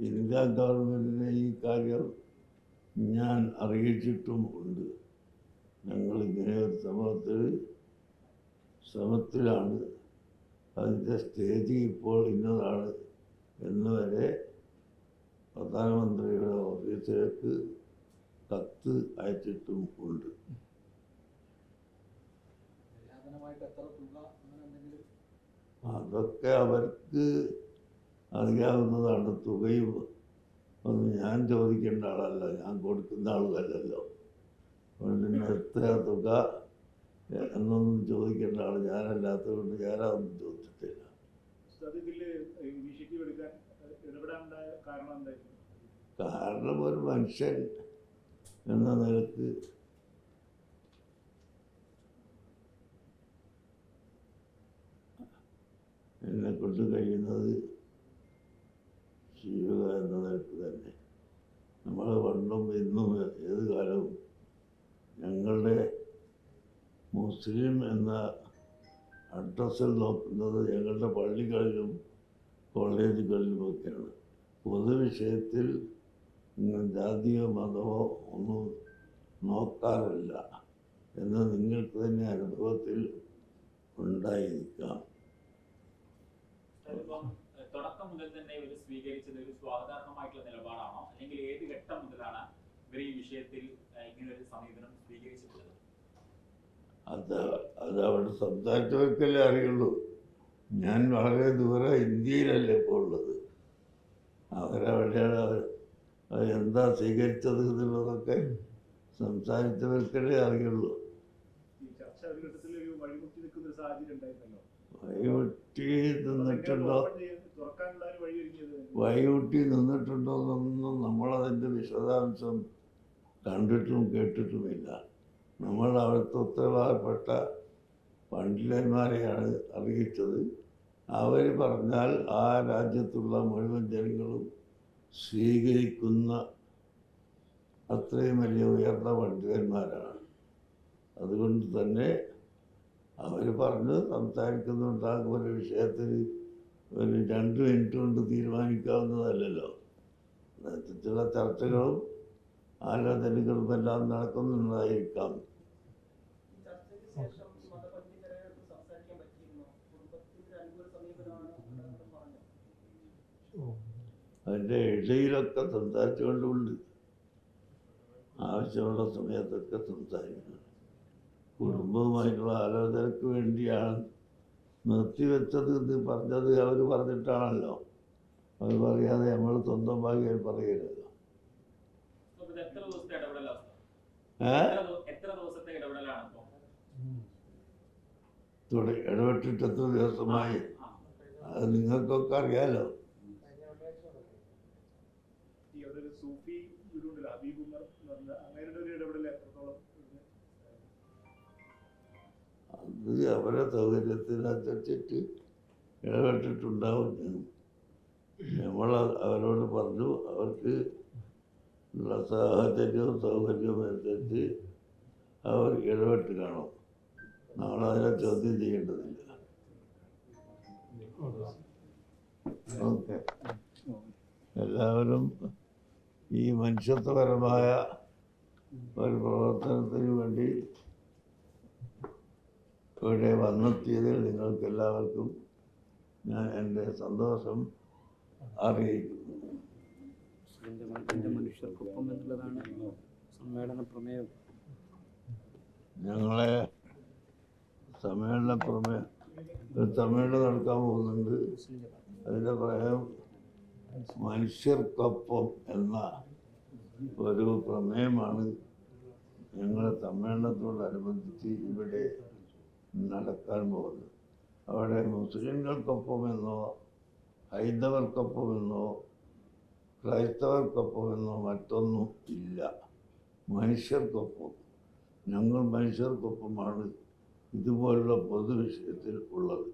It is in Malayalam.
ഇന്ത്യ ഗവൺമെൻറ്റിനെ ഈ കാര്യം ഞാൻ അറിയിച്ചിട്ടും ഉണ്ട്. ഞങ്ങളിങ്ങനെ ഒരു ശ്രമത്തിലാണ്. അതിൻ്റെ സ്റ്റേജ് ഇപ്പോൾ ഇന്നതാണ് എന്ന് വരെ പ്രധാനമന്ത്രിയുടെ ഓഫീസിലേക്ക് കത്ത് അയച്ചിട്ടും ഉണ്ട്. അതൊക്കെ അവർക്ക് അറിയാവുന്നതാണ്. തുകയും ഒന്നും ഞാൻ ചോദിക്കേണ്ട ആളല്ല, ഞാൻ കൊടുക്കുന്ന ആളുമല്ലല്ലോ. അതുകൊണ്ട് എത്ര തുക എന്നൊന്നും ചോദിക്കേണ്ട ആൾ ഞാനല്ലാത്തതുകൊണ്ട് ഞാനതൊന്നും ചോദിച്ചിട്ടില്ല. കാരണം ഒരു മനുഷ്യൻ എന്ന നിലക്ക് എന്നെ കൊണ്ട് കഴിയുന്നത് ചെയ്യുക എന്ന നിലക്ക് തന്നെ. നമ്മൾ പണ്ടും ഇന്നും ഏത് കാലവും ഞങ്ങളുടെ മുസ്ലിം എന്ന അഡ്രസ്സിൽ നോക്കുന്നത് ഞങ്ങളുടെ പള്ളികളിലും കോളേജുകളിലുമൊക്കെയാണ്. പൊതുവിഷയത്തിൽ ജാതിയോ മതമോ ഒന്നും നോക്കാറില്ല എന്ന് നിങ്ങൾക്ക് തന്നെ അനുഭവത്തിൽ ഉണ്ടായിരിക്കാം. തുടക്കം മുതൽ തന്നെ ഇവർ സ്വീകരിച്ചത് ഒരു സ്വാഗതാർഹമായിട്ടുള്ള നിലപാടാണോ, അല്ലെങ്കിൽ ഏത് ഘട്ടം മുതലാണ് ഇവർ ഈ വിഷയത്തിൽ ഇങ്ങനെ ഒരു സമീപനം സ്വീകരിച്ചിട്ടുള്ളത്? അത് അവിടെ സംസാരിച്ചവർക്കല്ലേ അറിയുള്ളൂ. ഞാൻ വളരെ ദൂരെ ഇന്ത്യയിലല്ലേ ഇപ്പോൾ ഉള്ളത്. അവരവിടെയാണ് എന്താ സ്വീകരിച്ചത് എന്നുള്ളതൊക്കെ സംസാരിച്ചവർക്കല്ലേ അറിയുള്ളൂ. വഴിമുട്ടി നിന്നിട്ടുണ്ടോ എന്നൊന്നും നമ്മളതിൻ്റെ വിശദാംശം കണ്ടിട്ടും കേട്ടിട്ടുമില്ല. നമ്മൾ അവിടുത്തെ ഉത്തരവാദപ്പെട്ട പണ്ഡിതന്മാരെയാണ് അറിയിച്ചത്. അവർ പറഞ്ഞാൽ ആ രാജ്യത്തുള്ള മുഴുവൻ ജനങ്ങളും സ്വീകരിക്കുന്ന അത്രയും വലിയ ഉയർന്ന പണ്ഡിതന്മാരാണ്. അതുകൊണ്ട് തന്നെ അവർ പറഞ്ഞ് സംസാരിക്കുന്നുണ്ടാകും. ഒരു വിഷയത്തിൽ ഒരു 2 മിനിറ്റ് കൊണ്ട് തീരുമാനിക്കാവുന്നതല്ലല്ലോ. ചില ചർച്ചകളും ആലോചനകളും എല്ലാം നടക്കുന്നുണ്ടായിരിക്കാം. അതിൻ്റെ ഇടയിലൊക്കെ സംസാരിച്ചുകൊണ്ടുണ്ട്. ആവശ്യമുള്ള സമയത്തൊക്കെ സംസാരിക്കണം. കുടുംബവുമായിട്ടുള്ള ആലോചനയ്ക്ക് വേണ്ടിയാണ് നിർത്തിവെച്ചത് എന്ന് പറഞ്ഞത് അവർ പറഞ്ഞിട്ടാണല്ലോ. അവർ പറയാതെ നമ്മൾ സ്വന്തം ഭാഗ്യം പറയരുത്. ഇടപെട്ടിട്ട് എത്ര ദിവസമായി അത് നിങ്ങൾക്കൊക്കെ അറിയാലോ. അത് അവരെ സൗകര്യത്തിനനുസരിച്ചിട്ട് ഇടപെട്ടിട്ടുണ്ടാവും. നമ്മൾ അവരോട് പറഞ്ഞു അവർക്ക് ഉള്ള സാഹചര്യവും സൗകര്യവും അനുസരിച്ച് അവർ ഇടപെട്ട് കാണും. നമ്മളതിനെ ചോദ്യം ചെയ്യേണ്ടതില്ല. ഓക്കെ, എല്ലാവരും ഈ മനുഷ്യത്വപരമായ ഒരു പ്രവർത്തനത്തിന് വേണ്ടി ഇവിടെ വന്നെത്തിയതിൽ നിങ്ങൾക്കെല്ലാവർക്കും ഞാൻ എൻ്റെ സന്തോഷം അറിയിക്കുന്നു. മനുഷ്യർക്കൊപ്പം എന്നുള്ളതാണ് സമ്മേളന പ്രമേയം. ഞങ്ങളെ ഒരു സമ്മേളനം നടക്കാൻ പോകുന്നുണ്ട്. അതിൻ്റെ പ്രമേയം മനുഷ്യർക്കൊപ്പം എന്ന ഒരു പ്രമേയമാണ് ഞങ്ങളെ സമ്മേളനത്തോടനുബന്ധിച്ച് ഇവിടെ നടക്കാൻ പോകുന്നത്. അവിടെ മുസ്ലിങ്ങൾക്കൊപ്പമെന്നോ ഹൈന്ദവർക്കൊപ്പമെന്നോ ക്രൈസ്തവർക്കൊപ്പമെന്നോ മറ്റൊന്നും ഇല്ല. മനുഷ്യർക്കൊപ്പം. ഞങ്ങൾ മനുഷ്യർക്കൊപ്പമാണ് ഇതുപോലുള്ള പൊതുവിഷയത്തിൽ ഉള്ളത്.